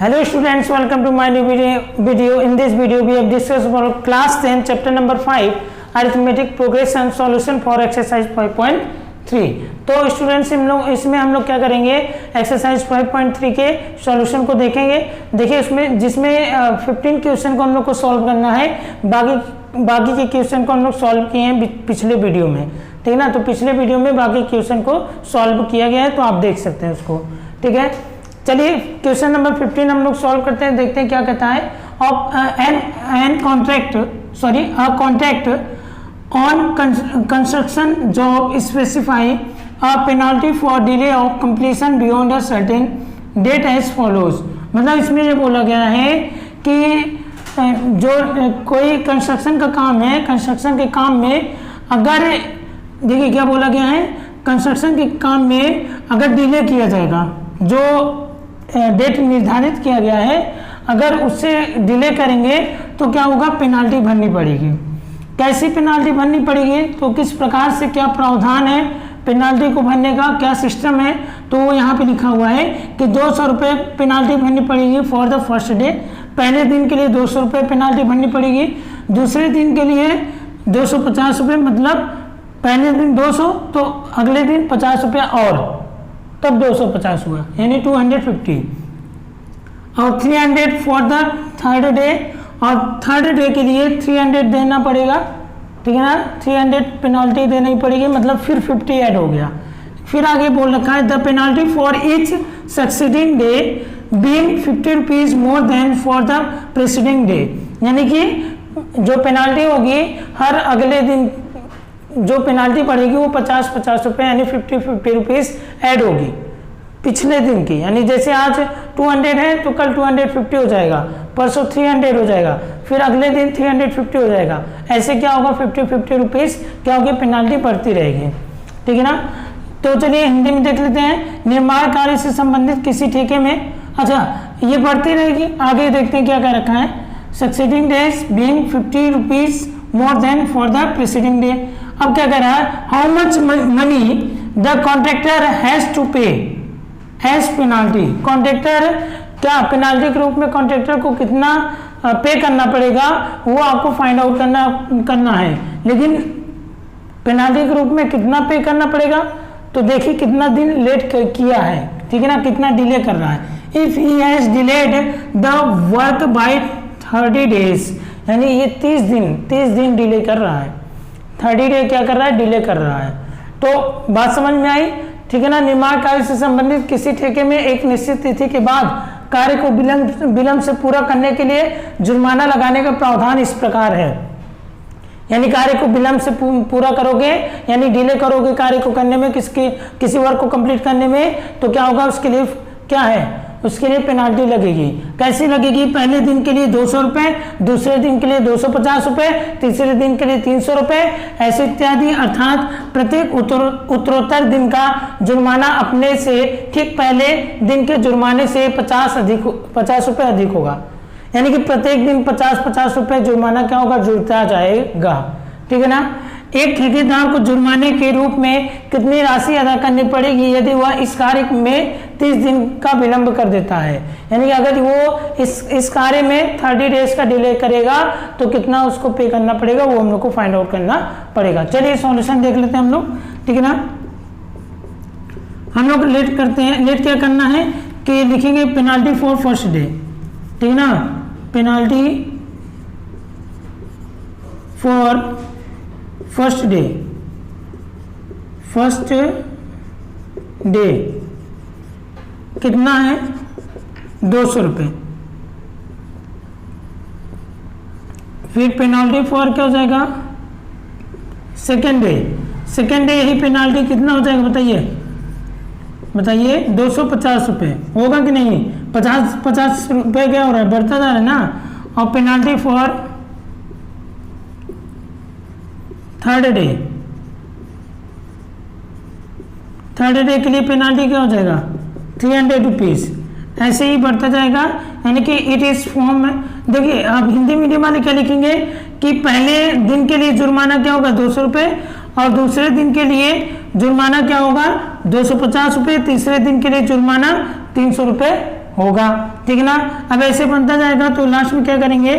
Hello students, welcome to my new video. In this video we have discussed about class 10 chapter number 5 arithmetic progression solution for exercise 5.3. तो students इसमें हम लोग क्या करेंगे, exercise 5.3 के solution को देखेंगे। देखिए उसमें जिसमें 15 क्वेश्चन को हम लोग को सॉल्व करना है, बाकी के क्वेश्चन को हम लोग सॉल्व किए हैं पिछले वीडियो में, ठीक है ना। तो पिछले वीडियो में बाकी क्वेश्चन को सॉल्व किया गया है, तो आप देख सकते हैं उसको, ठीक है। चलिए क्वेश्चन नंबर 15 हम लोग सॉल्व करते हैं, देखते हैं क्या कहता है। Contract on construction job specify a penalty for delay of completion beyond a certain date as follows. मतलब इसमें ये बोला गया है कि जो कोई कंस्ट्रक्शन का काम है, कंस्ट्रक्शन के काम में अगर, देखिए क्या बोला गया है, कंस्ट्रक्शन के काम में अगर डिले किया जाएगा, जो डेट निर्धारित किया गया है, अगर उससे डिले करेंगे तो क्या होगा, पेनाल्टी भरनी पड़ेगी। कैसी पेनाल्टी भरनी पड़ेगी, तो किस प्रकार से, क्या प्रावधान है पेनाल्टी को भरने का, क्या सिस्टम है, तो वो यहाँ पे लिखा हुआ है कि 200 रुपये पेनाल्टी भरनी पड़ेगी फॉर द फर्स्ट डे। पहले दिन के लिए 200 रुपये पेनाल्टी भरनी पड़ेगी, दूसरे दिन के लिए 250 रुपये, मतलब पहले दिन 200 तो अगले दिन 50 रुपया और, तब 250 हुआ, यानी 250, और 300 फॉर द थर्ड डे, और थर्ड डे के लिए 300 देना पड़ेगा, ठीक है ना। 300 पेनाल्टी देनी पड़ेगी, मतलब फिर 50 ऐड हो गया। फिर आगे बोल रखा है the penalty for each succeeding day being 50 rupees more than for the preceding day, यानी कि जो पेनाल्टी होगी हर अगले दिन जो पेनाल्टी पड़ेगी वो 50 रुपये, यानी 50 रुपीज़ ऐड होगी पिछले दिन की। यानी जैसे आज 200 है तो कल 250 हो जाएगा, परसों 300 हो जाएगा, फिर अगले दिन 350 हो जाएगा। ऐसे क्या होगा, 50 रुपीज़ क्या होगी, पेनाल्टी बढ़ती रहेगी, ठीक है ना। तो चलिए हिंदी में देख लेते हैं। निर्माण कार्य से संबंधित किसी ठेके में, अच्छा ये बढ़ती रहेगी। आगे देखते हैं क्या कह रखा है, succeeding days being 50 rupees more than for the preceding day. अब क्या कह रहा है, how much money the contractor has to pay as penalty. Contractor क्या पेनाल्टी के रूप में कॉन्ट्रैक्टर को कितना पे करना पड़ेगा, वो आपको फाइंड आउट करना है। लेकिन पेनाल्टी के रूप में कितना पे करना पड़ेगा, तो देखिए कितना दिन लेट किया है, ठीक है ना, कितना डिले कर रहा है। If he has delayed the work by 30 days, यानी ये 30 दिन डिले कर रहा है। 30 डे क्या कर रहा है, डिले कर रहा है। तो बात समझ में आई, ठीक है ना। निर्माण कार्य से संबंधित किसी ठेके में एक निश्चित तिथि के बाद कार्य को विलंब से पूरा करने के लिए जुर्माना लगाने का प्रावधान इस प्रकार है। यानी कार्य को विलंब से पूरा करोगे, यानी डिले करोगे कार्य को करने में, किसी वर्क को कंप्लीट करने में, तो क्या होगा, उसके लिए क्या है, उसके लिए पेनाल्टी लगेगी। कैसी लगेगी, पहले दिन के लिए 200 रुपये, दूसरे दिन के लिए 250 रुपये, तीसरे दिन के लिए 300 रुपये, ऐसे इत्यादि। अर्थात प्रत्येक उत्तरोत्तर दिन का जुर्माना अपने से ठीक पहले दिन के जुर्माने से 50 रुपये अधिक होगा। यानी कि प्रत्येक दिन 50 रुपये जुर्माना क्या होगा, जुड़ता जाएगा, ठीक है ना। एक ठेकेदार को जुर्माने के रूप में कितनी राशि अदा करनी पड़ेगी यदि वह इस कार्य में 30 दिन का विलंब कर देता है। यानी कि अगर वो इस कार्य में 30 डेज का डिले करेगा तो कितना उसको पे करना पड़ेगा, वो हम लोग को फाइंड आउट करना पड़ेगा। चलिए सॉल्यूशन देख लेते हैं हम लोग, ठीक है ना। हम लोग लेट करते हैं, लेट क्या करना है कि लिखेंगे पेनाल्टी फॉर फर्स्ट डे, ठीक है ना, पेनाल्टी फॉर फर्स्ट डे कितना है, 200 रुपये। फिर पेनाल्टी फॉर क्या हो जाएगा, सेकेंड डे यही पेनाल्टी कितना हो जाएगा, बताइए 250 रुपये होगा कि नहीं। 50 रुपये क्या हो रहा है, बढ़ता जा रहा है ना। और पेनाल्टी फॉर थर्ड डे के लिए पेनाल्टी क्या हो जाएगा, 300 रुपीज़, ऐसे ही बढ़ता जाएगा। यानी कि इट इज फॉर्म, देखिए आप हिंदी मीडियम वाले क्या लिखेंगे कि पहले दिन के लिए जुर्माना क्या होगा, 200 रुपये, और दूसरे दिन के लिए जुर्माना क्या होगा, 250 रुपये, तीसरे दिन के लिए जुर्माना 300 रुपये होगा, ठीक है ना। अब ऐसे बनता जाएगा तो लास्ट में क्या करेंगे,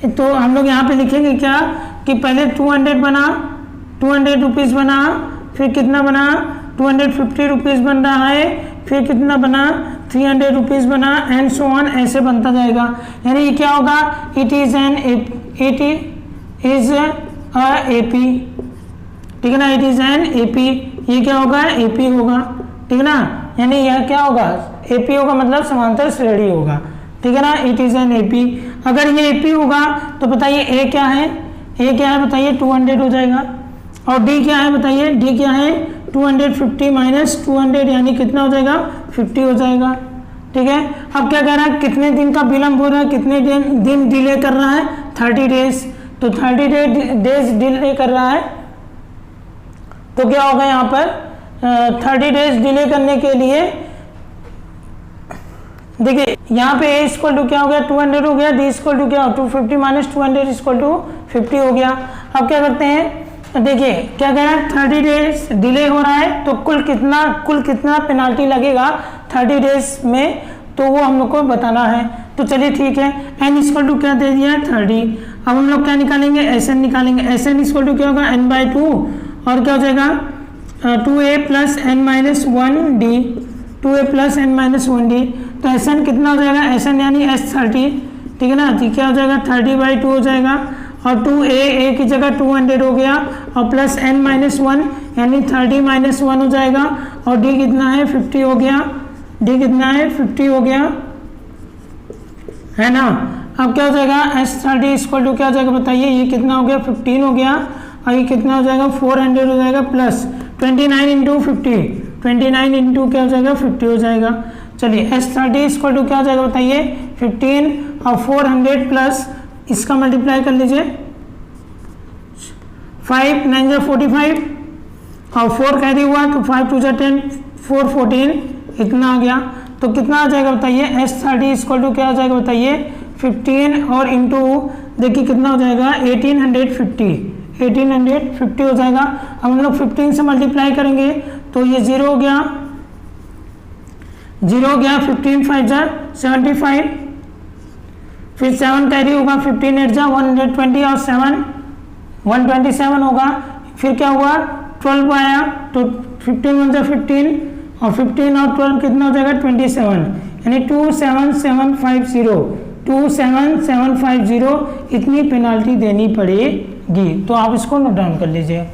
तो हम लोग यहाँ पे लिखेंगे क्या कि पहले 200 बना, 200 रुपीज़ बना, फिर कितना बना 250 रुपीज़ बन रहा है, फिर कितना बना 300 रुपीज़ बना, एंड सो ऑन, ऐसे बनता जाएगा। यानी ये क्या होगा, इट इज अ एपी, ठीक है ना, इट इज एन एपी, ये क्या होगा एपी होगा, ठीक है ना। यानी यह क्या होगा एपी होगा, मतलब समांतर श्रेणी होगा, ठीक है ना, इट इज एन एपी। अगर ये एपी होगा तो बताइए ए क्या है, ए क्या है बताइए 200 हो जाएगा, और डी क्या है बताइए, डी क्या है 250 माइनस 200 यानी कितना हो जाएगा 50 हो जाएगा, ठीक है। अब क्या कह रहा है, कितने दिन का विलंब हो रहा है, कितने दिन डिले कर रहा है 30 डेज, तो 30 डेज डिले कर रहा है, तो क्या होगा यहाँ पर 30 डेज डिले करने के लिए देखिए यहाँ पे a इक्वल टू क्या हो गया 200 हो गया, d इक्वल टू क्या 250 माइनस 200 इक्वल टू 50 हो गया। अब क्या करते हैं, देखिए क्या कह रहा है 30 डेज डिले हो रहा है, तो कुल कितना पेनाल्टी लगेगा 30 डेज में, तो वो हम लोग को बताना है। तो चलिए ठीक है, n इक्वल टू क्या दे दिया है 30। अब हम लोग क्या निकालेंगे, Sn निकालेंगे, Sn इक्वल टू क्या होगा n/2 और क्या हो जाएगा 2a plus n minus 1d, 2a plus n minus 1d, तो Sn कितना हो जाएगा, Sn यानी S30, ठीक है ना, तो क्या हो जाएगा 30/2 हो जाएगा, और 2a की जगह 200 हो गया, और प्लस n माइनस 1 यानी 30 माइनस 1 हो जाएगा, और d कितना है 50 हो गया, d कितना है 50 हो गया, है ना। अब क्या हो जाएगा S30 इक्वल टू क्या हो जाएगा बताइए, ये कितना हो गया 15 हो गया, और ये कितना हो जाएगा 400 हो जाएगा, प्लस 29 इंटू 50, 29 इंटू क्या हो जाएगा 50 हो जाएगा। चलिए S30 इक्वल टू क्या हो जाएगा बताइए 15 और 400 प्लस इसका मल्टीप्लाई कर लीजिए 5 9 जा 45 और 4 कैरी हुआ तो 5 2 जा 10 4 14 इतना आ गया, तो कितना आ जाएगा बताइए S30 इक्वल टू क्या हो जाएगा बताइए 15 और इंटू देखिए कितना हो जाएगा 1850 हो जाएगा। अब हम लोग 15 से मल्टीप्लाई करेंगे तो ये 0 हो गया, 15 5 जा 75, फिर 7 कैरी होगा 15 8 जा 120 और 7 127 होगा, फिर क्या हुआ 12 आया तो 15 1 जा 15 और 15 और 12 कितना हो जाएगा 27, यानी 27750 इतनी पेनाल्टी देनी पड़ेगी। तो आप इसको नोट डाउन कर लीजिए।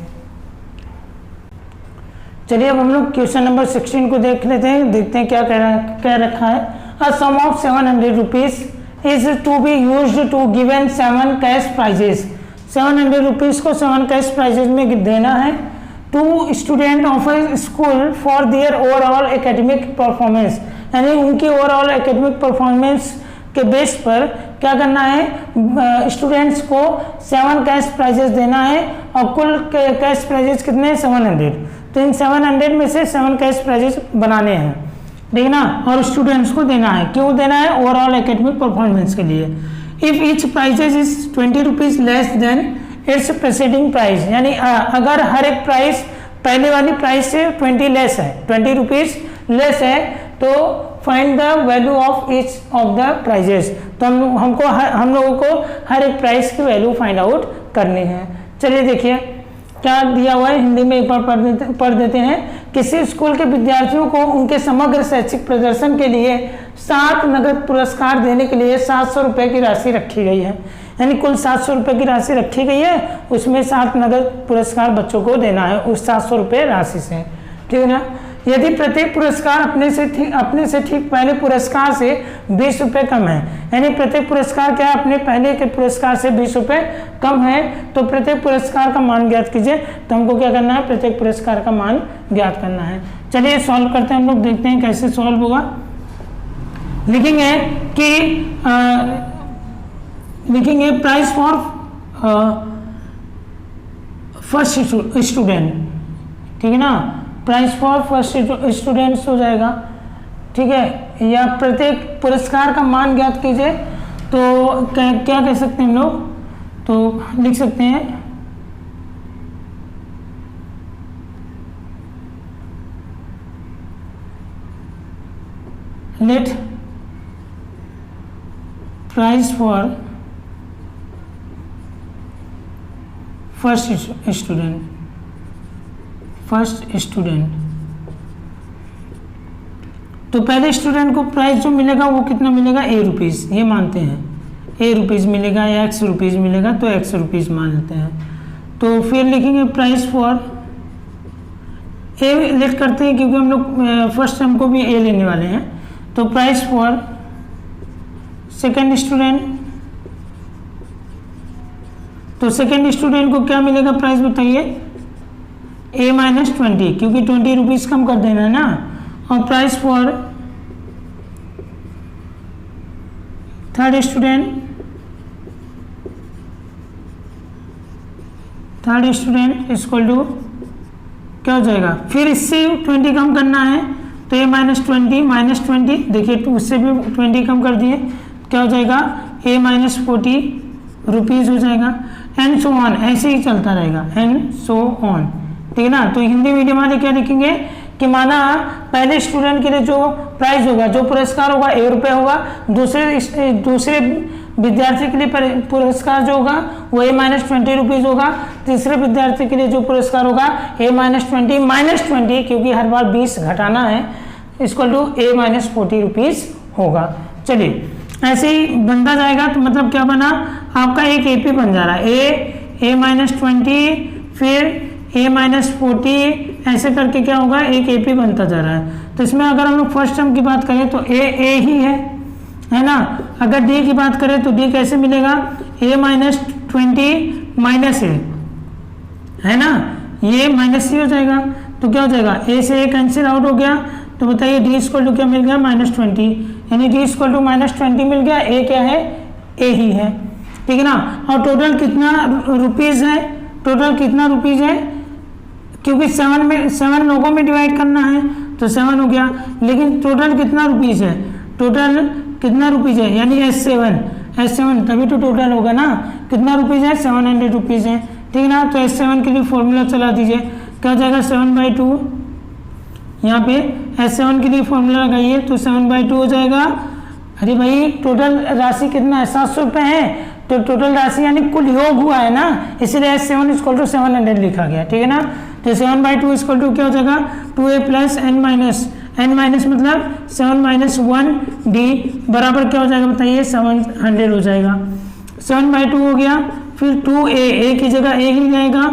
चलिए अब हम लोग क्वेश्चन नंबर 16 को देख लेते हैं, देखते हैं क्या रखा है। A sum of 700 rupees is to be used to given 7 cash prizes, 700 rupees को 7 कैश प्राइजेस में देना है to student of a school for their overall academic performance, यानी उनकी ओवरऑल एकेडमिक परफॉर्मेंस के बेस पर क्या करना है स्टूडेंट्स को 7 कैश प्राइजेस देना है, और कुल कैश प्राइजेस कितने हैं 700, तो इन 700 में से 7 कैश प्राइजेस बनाने हैं, ठीक ना, और स्टूडेंट्स को देना है। क्यों देना है, ओवरऑल एकेडमिक परफॉर्मेंस के लिए। If each prizes is 20 rupees less than its presiding price, यानी अगर हर एक प्राइस पहले वाली प्राइस से 20 लेस है, 20 रुपीज लेस है, तो find the value of each of the prizes, तो हम लोगों को हर एक प्राइस की वैल्यू फाइंड आउट करनी है। चलिए देखिए क्या दिया हुआ है, हिंदी में एक बार पढ़ देते हैं। किसी स्कूल के विद्यार्थियों को उनके समग्र शैक्षिक प्रदर्शन के लिए 7 नगद पुरस्कार देने के लिए 700 रुपये की राशि रखी गई है, यानी कुल 700 रुपये की राशि रखी गई है, उसमें 7 नगद पुरस्कार बच्चों को देना है उस 700 रुपये राशि से, ठीक है ना। यदि प्रत्येक पुरस्कार अपने से ठीक पहले पुरस्कार से 20 रुपये कम है, यानी प्रत्येक पुरस्कार क्या है अपने पहले के पुरस्कार से 20 रुपये कम है, तो प्रत्येक पुरस्कार का मान ज्ञात कीजिए। तो हमको क्या करना है, प्रत्येक पुरस्कार का मान ज्ञात करना है। चलिए सॉल्व करते हैं हम लोग, देखते हैं कैसे सॉल्व होगा। लिखेंगे प्राइस फॉर फर्स्ट स्टूडेंट, ठीक है ना, प्राइस फॉर फर्स्ट स्टूडेंट्स हो जाएगा, ठीक है, या प्रत्येक पुरस्कार का मान ज्ञात कीजिए। तो क्या कह सकते हैं हम लोग, तो लिख सकते हैं late price for first student. तो पहले स्टूडेंट को प्राइस जो मिलेगा वो कितना मिलेगा, ए रुपीज़, ये मानते हैं ए रुपीज़ मिलेगा या एक्स रुपीज़ मिलेगा, तो एक्स रुपीज़ मान लेते हैं। तो फिर लिखेंगे प्राइस फॉर ए लेट करते हैं क्योंकि हम लोग फर्स्ट टर्म को भी ए लेने वाले हैं। तो प्राइस फॉर सेकेंड स्टूडेंट, तो सेकेंड स्टूडेंट को क्या मिलेगा प्राइस बताइए, ए -20, क्योंकि 20 रुपीज़ कम कर देना है ना। और price for third student equal to क्या हो जाएगा, फिर इससे 20 कम करना है तो ए -20 देखिए उससे भी 20 कम कर दिए, क्या हो जाएगा ए -40 रुपीज़ हो जाएगा। एंड सो ऑन, ऐसे ही चलता रहेगा, एंड सो ऑन, ठीक है ना। तो हिंदी मीडियम वाले क्या लिखेंगे कि माना पहले स्टूडेंट के लिए जो प्राइस होगा, जो पुरस्कार होगा ₹1 होगा, दूसरे विद्यार्थी के लिए पुरस्कार जो होगा वो ए -20 रुपीज़ होगा, तीसरे विद्यार्थी के लिए जो पुरस्कार होगा ए -20 क्योंकि हर बार 20 घटाना है, इक्वल टू ए -40 रुपीज़ होगा। चलिए ऐसे ही बनता जाएगा, तो मतलब क्या बना आपका एक एपी बन जा रहा है, ए -20 फिर ए -40, ऐसे करके क्या होगा एक एपी बनता जा रहा है। तो इसमें अगर हम लोग फर्स्ट टर्म की बात करें तो ए ही है ना। अगर डी की बात करें तो डी कैसे मिलेगा, ए -20 माइनस ए, है ना, ये माइनस सी हो जाएगा। तो क्या हो जाएगा, ए से ए कैंसिल आउट हो गया, तो बताइए डी इक्वल टू क्या मिल गया -20, यानी डी इक्वल टू -20 मिल गया, ए क्या है, ए ही है, ठीक है ना। और टोटल कितना रुपीज़ है, टोटल कितना रुपीज़ है, क्योंकि 7 लोगों में डिवाइड करना है तो 7 हो गया, लेकिन टोटल कितना रुपीज़ है, टोटल कितना रुपीज़ है, यानी S7 तभी तो टोटल होगा ना, कितना रुपीज़ है 700 रुपीज़ है, ठीक है ना। तो S7 के लिए फॉर्मूला चला दीजिए, क्या हो जाएगा 7/2, यहाँ पे S7 के लिए फॉर्मूला लगाइए तो 7/2 हो जाएगा। अरे भाई टोटल राशि कितना है, 700 रुपये है, तो टोटल राशि यानी कुल योग हुआ है ना, इसीलिए S7 इक्वल टू 700 लिखा गया, ठीक है ना। तो 7/2 इक्वल टू क्या हो जाएगा 2a + n- मतलब 7 - 1 d बराबर क्या हो जाएगा बताइए 700 हो जाएगा। 7/2 हो गया, फिर 2a की जगह a ही जाएगा,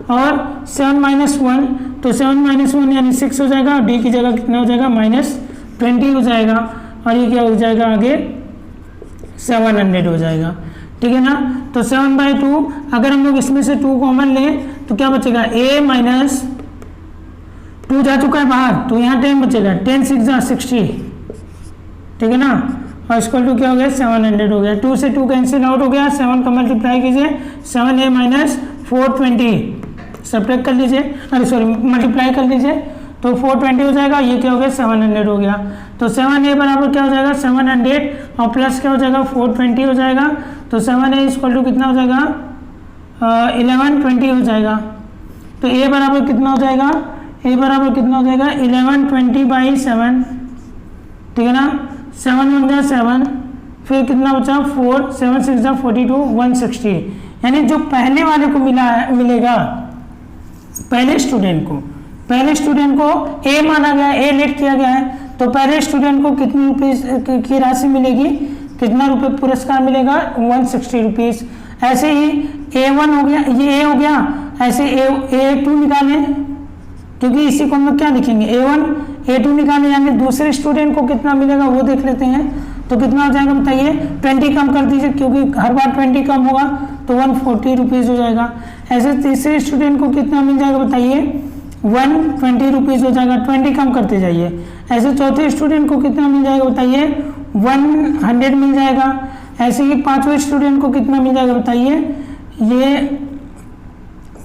और 7 - 1 तो 7 - 1 यानी 6 हो जाएगा, d की जगह कितना हो जाएगा -20 हो जाएगा, और ये क्या हो जाएगा आगे 700 हो जाएगा, ठीक है ना। तो 7/2 अगर हम लोग इसमें से 2 कॉमन लें तो क्या बचेगा, a - 2 जा चुका है बाहर, तो यहाँ 10 बचेगा, 10 6 = 60, ठीक है ना। और इक्वल टू क्या हो गया 700 हो गया, 2 से 2 कैंसिल आउट हो गया, 7 का मल्टीप्लाई कीजिए 7a - 420 सब्ट्रैक्ट कर लीजिए, अरे सॉरी मल्टीप्लाई कर लीजिए, तो 420 हो जाएगा, ये क्या हो गया 700 हो गया। तो 7a बराबर क्या हो जाएगा 700, और प्लस क्या हो जाएगा 420 हो जाएगा, तो 7a इक्वल टू कितना हो जाएगा 1120 हो जाएगा। तो a बराबर कितना हो जाएगा, a बराबर कितना हो जाएगा 1120/7, ठीक है ना। 7 × 1 = 7, फिर कितना बचा 4, 7 6 = 42, 160, यानी जो पहले वाले को मिलेगा पहले स्टूडेंट को ए माना गया, ए लेट किया गया है, तो पहले स्टूडेंट को कितनी रुपीज़ की राशि मिलेगी, कितना रुपये पुरस्कार मिलेगा 160 रुपीज़। ऐसे ही A1 हो गया, ये A हो गया, ऐसे A2 निकालें, क्योंकि इसी को हम लोग क्या लिखेंगे A1 A2 निकालें, यानी दूसरे स्टूडेंट को कितना मिलेगा वो देख लेते हैं। तो कितना हो जाएगा बताइए, 20 कम कर दीजिए, क्योंकि हर बार 20 कम होगा, तो 140 रुपीज़ हो जाएगा। ऐसे तीसरे स्टूडेंट को कितना मिल जाएगा बताइए 120 रुपीज़ हो जाएगा, 20 कम करते जाइए। ऐसे चौथे स्टूडेंट को कितना मिल जाएगा बताइए 100 मिल जाएगा। ऐसे ही पांचवें स्टूडेंट को कितना मिल जाएगा बताइए, ये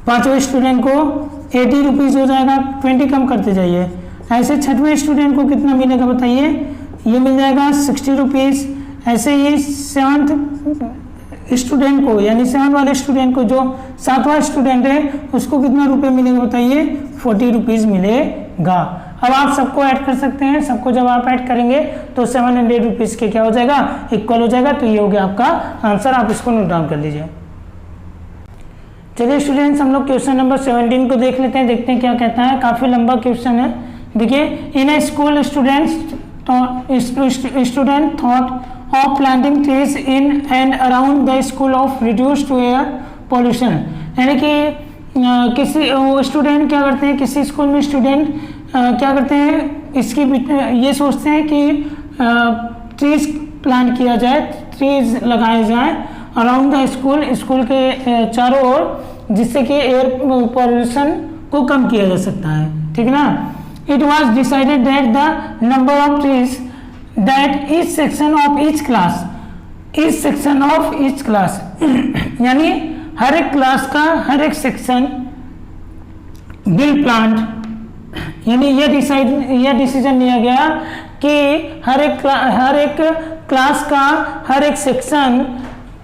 पांचवें स्टूडेंट को 80 रुपीज़ हो जाएगा, 20 कम करते जाइए। ऐसे छठवें स्टूडेंट को कितना मिलेगा बताइए, ये मिल जाएगा 60 रुपीज़। ऐसे ही 7th स्टूडेंट को, यानी 7 वाले स्टूडेंट को, जो 7वां स्टूडेंट है, उसको कितना रुपये मिलेगा बताइए 40 रुपीज़ मिलेगा। अब आप सबको ऐड कर सकते हैं, सबको जब आप ऐड करेंगे तो 700 रुपीज़ के क्या हो जाएगा, इक्वल हो जाएगा। तो ये हो गया आपका आंसर, आप इसको नोट डाउन कर लीजिए। चलिए स्टूडेंट्स, हम लोग क्वेश्चन नंबर 17 को देख लेते हैं, देखते हैं क्या कहता है। काफ़ी लंबा क्वेश्चन है। देखिए, in a school student thought of planting trees in and around the school of reduce to air pollution. यानी कि किसी स्टूडेंट क्या करते हैं, किसी स्कूल में स्टूडेंट क्या करते हैं, इसकी ये सोचते हैं कि ट्रीज प्लांट किया जाए, ट्रीज लगाए जाए अराउंड द स्कूल, स्कूल के चारों ओर, जिससे कि एयर पॉल्यूशन को कम किया जा सकता है, ठीक है ना। It was decided that the number of trees that each section of each class, each section of each class यानी हर एक क्लास का हर एक सेक्शन विल प्लांट, यानी ये डिसीजन लिया गया कि हर एक क्लास का हर एक सेक्शन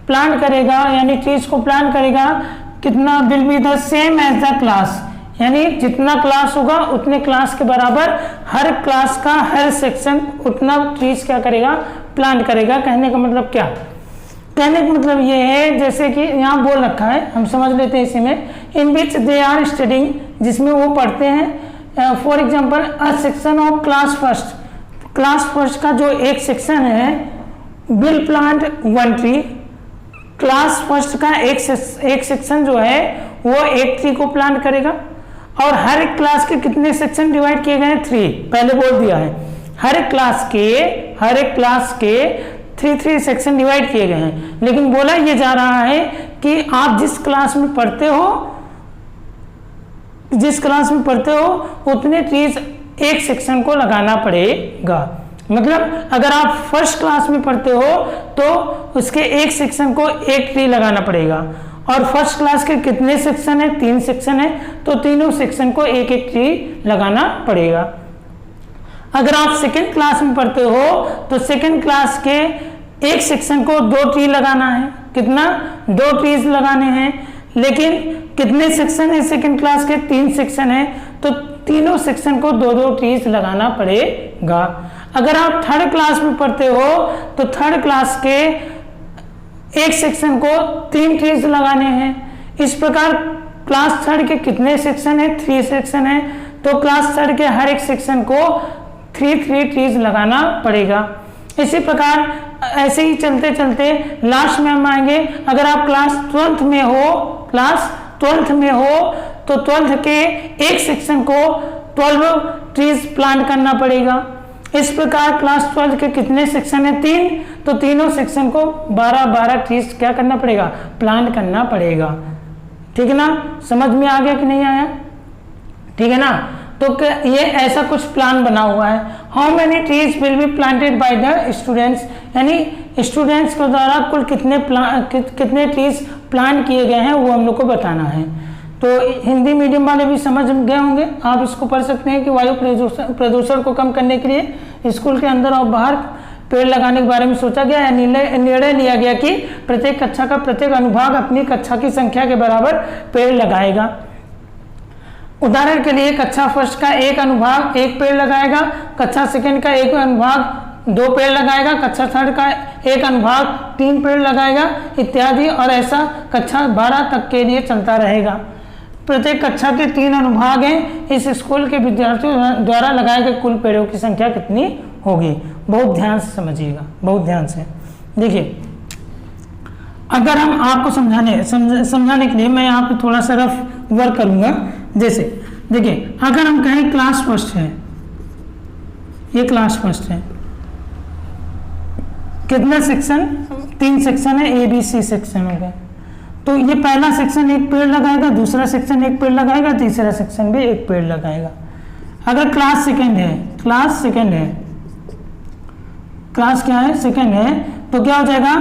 प्लांट करेगा, यानी ट्रीज को प्लांट करेगा। कितना, will be the same as the class, यानी जितना क्लास होगा उतने क्लास के बराबर हर क्लास का हर सेक्शन उतना ट्रीज क्या करेगा, प्लांट करेगा। कहने का मतलब क्या, कहने का मतलब ये है, जैसे कि यहाँ बोल रखा है, हम समझ लेते हैं इसी में, इन विच दे आर स्टडिंग, जिसमें वो पढ़ते हैं। For example a section of class first, class first का जो एक सेक्शन है will plant 1 tree, class first का एक सेक्शन जो है वो 1 ट्री को प्लांट करेगा। और हर एक क्लास के कितने सेक्शन डिवाइड किए गए हैं, 3, पहले बोल दिया है। हर एक क्लास के 3 सेक्शन डिवाइड किए गए हैं, लेकिन बोला ये जा रहा है कि आप जिस क्लास में पढ़ते हो उतने ट्रीज एक सेक्शन को लगाना पड़ेगा। मतलब अगर आप फर्स्ट क्लास में पढ़ते हो तो उसके एक सेक्शन को 1 ट्री लगाना पड़ेगा। और फर्स्ट क्लास के कितने सेक्शन है, 3 सेक्शन है, तो तीनों सेक्शन को 1-1 ट्री लगाना पड़ेगा। अगर आप सेकेंड क्लास में पढ़ते हो तो सेकेंड क्लास के एक सेक्शन को 2 ट्री लगाना है। कितना, 2 ट्रीज लगाने हैं। लेकिन कितने सेक्शन है सेकेंड क्लास के, 3 सेक्शन है, तो तीनों सेक्शन को 2-2 ट्रीज लगाना पड़ेगा। अगर आप थर्ड क्लास में पढ़ते हो तो थर्ड क्लास के एक सेक्शन को 3 ट्रीज लगाने हैं। इस प्रकार क्लास थर्ड के कितने सेक्शन है, 3 सेक्शन है, तो क्लास थर्ड के हर एक सेक्शन को 3 ट्रीज लगाना पड़ेगा। इसी प्रकार ऐसे ही चलते चलते लास्ट में हम आएंगे। अगर आप क्लास 12th में हो तो 12th के एक सेक्शन को 12 ट्रीज प्लांट करना पड़ेगा। इस प्रकार क्लास 12 के कितने सेक्शन है, 3, तो तीनों सेक्शन को 12-12 ट्रीज क्या करना पड़ेगा, प्लांट करना पड़ेगा। ठीक है ना, समझ में आ गया कि नहीं आया, ठीक है ना। तो ये ऐसा कुछ प्लान बना हुआ है। How many trees will be planted by the students, यानी स्टूडेंट्स के द्वारा कुल कितने ट्रीज प्लांट किए गए हैं वो हम लोग को बताना है। तो हिंदी मीडियम वाले भी समझ गए होंगे, आप इसको पढ़ सकते हैं कि वायु प्रदूषण को कम करने के लिए स्कूल के अंदर और बाहर पेड़ लगाने के बारे में सोचा गया है। निर्णय लिया गया कि प्रत्येक कक्षा का प्रत्येक अनुभाग अपनी कक्षा की संख्या के बराबर पेड़ लगाएगा। उदाहरण के लिए कक्षा फर्स्ट का एक अनुभाग 1 पेड़ लगाएगा, कक्षा सेकंड का एक अनुभाग 2 पेड़ लगाएगा, कक्षा थर्ड का एक अनुभाग 3 पेड़ लगाएगा इत्यादि, और ऐसा कक्षा 12 तक के लिए चलता रहेगा। प्रत्येक कक्षा के 3 अनुभाग हैं। इस स्कूल के विद्यार्थियों द्वारा लगाए गए कुल पेड़ों की संख्या कितनी होगी, बहुत ध्यान से समझिएगा, बहुत ध्यान से। देखिए, अगर हम आपको समझाने के लिए मैं यहाँ पे थोड़ा सा रफ वर्क करूँगा। जैसे देखिए, अगर हम कहें क्लास फर्स्ट है, ये क्लास फर्स्ट है, कितना सेक्शन, 3 सेक्शन है, ABC सेक्शन हो गया। तो ये पहला सेक्शन 1 पेड़ लगाएगा, दूसरा सेक्शन 1 पेड़ लगाएगा, तीसरा सेक्शन भी 1 पेड़ लगाएगा। अगर क्लास सेकंड है, क्लास क्या है, सेकंड है, तो क्या हो जाएगा,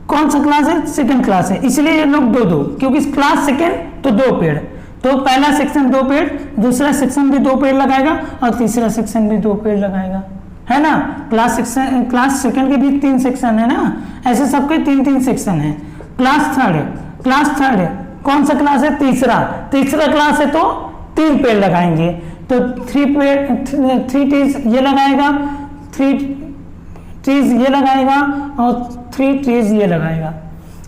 कौन सा क्लास है, सेकंड क्लास है, इसलिए ये लोग 2-2, क्योंकि क्लास सेकंड तो 2 पेड़, तो पहला सेक्शन 2 पेड़, दूसरा सेक्शन भी 2 पेड़ लगाएगा और तीसरा सेक्शन भी 2 पेड़ लगाएगा, है ना। क्लास सेकंड के भी 3 सेक्शन है ना, ऐसे सबके 3-3 सेक्शन है। क्लास थर्ड है, कौन सा क्लास है, तीसरा क्लास है, तो 3 पेड़ लगाएंगे, तो 3 ट्रीज ये लगाएगा, 3 ट्रीज ये लगाएगा और 3 ट्रीज ये लगाएगा।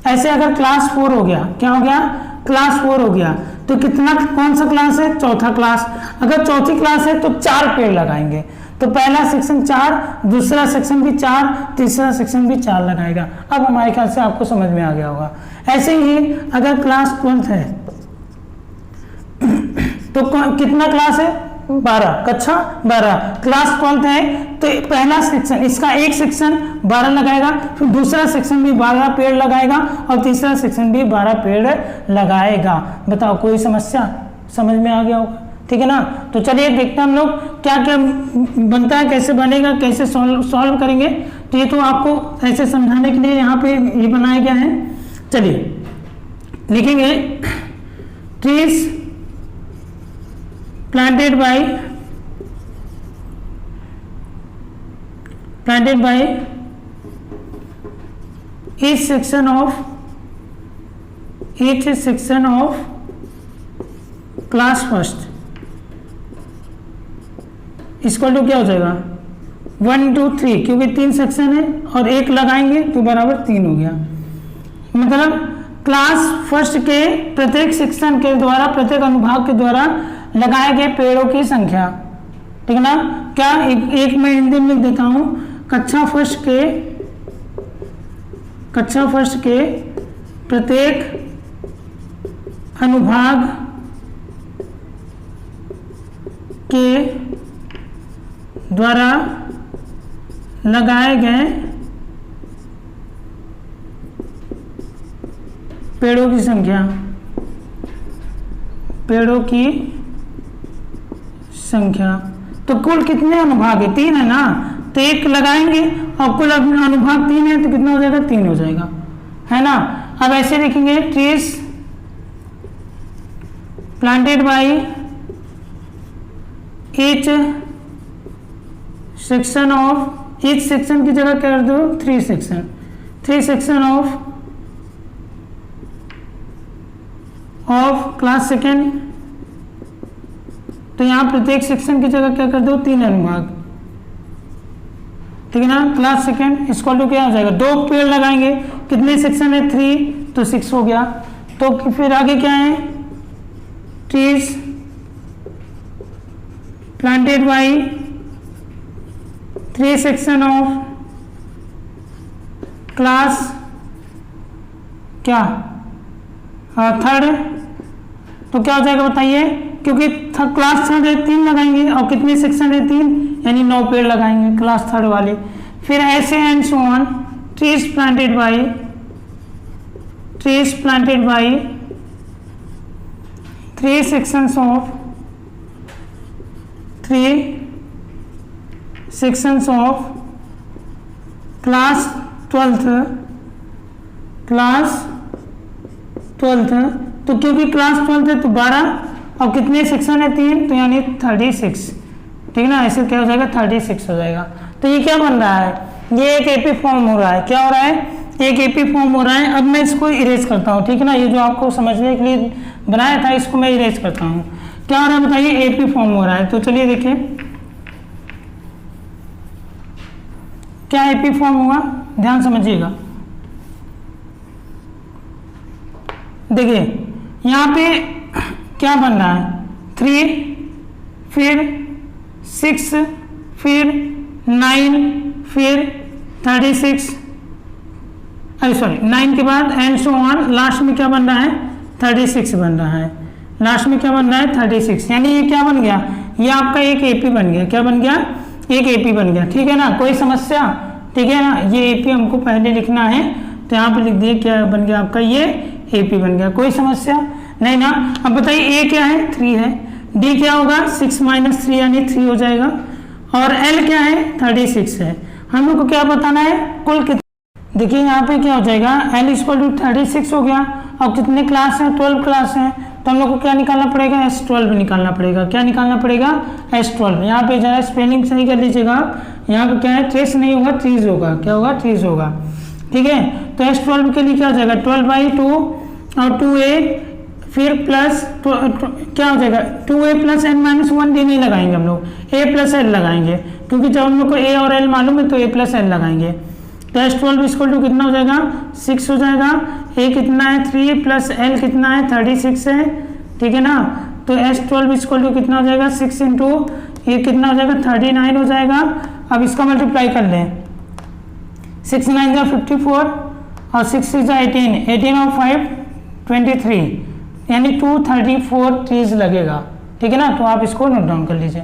ऐसे अगर क्लास 4 हो गया, क्या हो गया, क्लास 4 हो गया, तो कितना, कौन सा क्लास है, चौथा क्लास। अगर चौथी क्लास है तो 4 पेड़ लगाएंगे, तो पहला सेक्शन 4, दूसरा सेक्शन भी 4, तीसरा सेक्शन भी 4 लगाएगा। अब हमारे ख्याल से आपको समझ में आ गया होगा। ऐसे ही अगर क्लास 12 है तो कितना क्लास है, 12, कक्षा 12, क्लास 12 है तो पहला सेक्शन, इसका एक सेक्शन 12 लगाएगा, फिर दूसरा सेक्शन भी 12 पेड़ लगाएगा और तीसरा सेक्शन भी 12 पेड़ लगाएगा। बताओ कोई समस्या, समझ में आ गया होगा, ठीक है ना। तो चलिए देखते हैं हम लोग क्या क्या बनता है, कैसे बनेगा, कैसे सॉल्व करेंगे। तो ये तो आपको ऐसे समझाने के लिए यहाँ पे ये बनाया गया है। चलिए लिखेंगे, trees planted by each section of class first equal to क्या हो जाएगा, 1 2 3, क्योंकि 3 सेक्शन है और 1 लगाएंगे तो बराबर 3 हो गया। मतलब क्लास फर्स्ट के प्रत्येक सेक्शन के द्वारा, प्रत्येक अनुभाग के द्वारा लगाए गए पेड़ों की संख्या, ठीक है ना। क्या एक मैं हिंदी में लिख देता हूं, कक्षा फर्स्ट के प्रत्येक अनुभाग के द्वारा लगाए गए पेड़ों की संख्या, तो कुल कितने अनुभाग है, 3 है ना, तो 1 लगाएंगे और कुल अनुभाग 3 है तो कितना हो जाएगा, 3 हो जाएगा, है ना। अब ऐसे लिखेंगे, trees planted by each section of, each section की जगह कर दो 3 सेक्शन ऑफ क्लास सेकेंड, तो यहाँ प्रत्येक सेक्शन की जगह क्या कर दो, 3 अनुभाग, ठीक है ना। क्लास सेकेंड इक्वल टू क्या हो जाएगा, 2 पेड़ लगाएंगे, कितने सेक्शन है, 3, तो 6 हो गया। तो फिर आगे क्या है, trees planted by 3 section of class क्या, थर्ड, तो क्या हो जाएगा बताइए, क्योंकि क्लास थर्ड है 3 लगाएंगे और कितने सेक्शन है, 3, यानी 9 पेड़ लगाएंगे क्लास थर्ड वाले। फिर ऐसे and so on, trees planted by 3 sections of class 12th, तो क्योंकि क्लास 12th है तो 12 और कितने सेक्शन है, 3, तो यानी 36, ठीक है ना। ऐसे क्या हो जाएगा, 36 हो जाएगा। तो ये क्या बन रहा है, ये एक एपी फॉर्म हो रहा है, क्या हो रहा है, एक एपी फॉर्म हो रहा है। अब मैं इसको इरेज करता हूँ, ठीक है ना, ये जो आपको समझने के लिए बनाया था इसको मैं इरेज करता हूँ। क्या हो रहा है बताइए, एपी फॉर्म हो रहा है। तो चलिए देखें क्या एपी फॉर्म हुआ, ध्यान समझिएगा। देखिए यहाँ पे क्या बन रहा है, 3, फिर 6, फिर 9, फिर 36, सॉरी 9 के बाद एंड सो ऑन, लास्ट में क्या बन रहा है, 36 बन रहा है। लास्ट में क्या बन रहा है, 36, यानी ये क्या बन गया, ये आपका एक एपी बन गया। क्या बन गया, एक एपी बन गया, ठीक है ना। कोई समस्या, ठीक है ना, ये एपी हमको पहले लिखना है तो यहाँ पे लिख दिए, क्या बन गया आपका, ये एपी बन गया। कोई समस्या नहीं ना। अब बताइए ए क्या है, 3 है, डी क्या होगा, 6 - 3 यानी 3 हो जाएगा, और एल क्या है, 36 है। हम लोग को क्या बताना है, कुल कितने, देखिए यहाँ पे क्या हो जाएगा, एल इक्वल टू 36 हो गया, और कितने क्लास हैं, 12 क्लास हैं, तो हम लोग को क्या निकालना पड़ेगा, S12 निकालना पड़ेगा। क्या निकालना पड़ेगा, S12। यहाँ पे जरा स्पेलिंग सही कर लीजिएगा, यहाँ पे क्या है, ट्रेस नहीं होगा, ट्रीज होगा। क्या होगा, ट्रीज होगा, ठीक है। तो S12 के लिए क्या हो जाएगा, 12/2 और 2a, फिर प्लस क्या हो जाएगा 2a plus N minus 1 D नहीं लगाएंगे हम लोग, a प्लस एल लगाएंगे, क्योंकि जब हम लोग को a और l मालूम है तो a प्लस एल लगाएंगे। तो S12 इक्वल टू कितना हो जाएगा 6 हो जाएगा, a कितना है 3 प्लस l कितना है 36 है, ठीक है ना। तो S12 इक्वल टू कितना हो जाएगा 6 इंटू ये कितना हो जाएगा 39 हो जाएगा। अब इसका मल्टीप्लाई कर लें, 6 9 जा 54 और 6 6 जा 18, 18 और 5 23, यानी 234 ट्रीज लगेगा, ठीक है ना। तो आप इसको नोट डाउन कर लीजिए।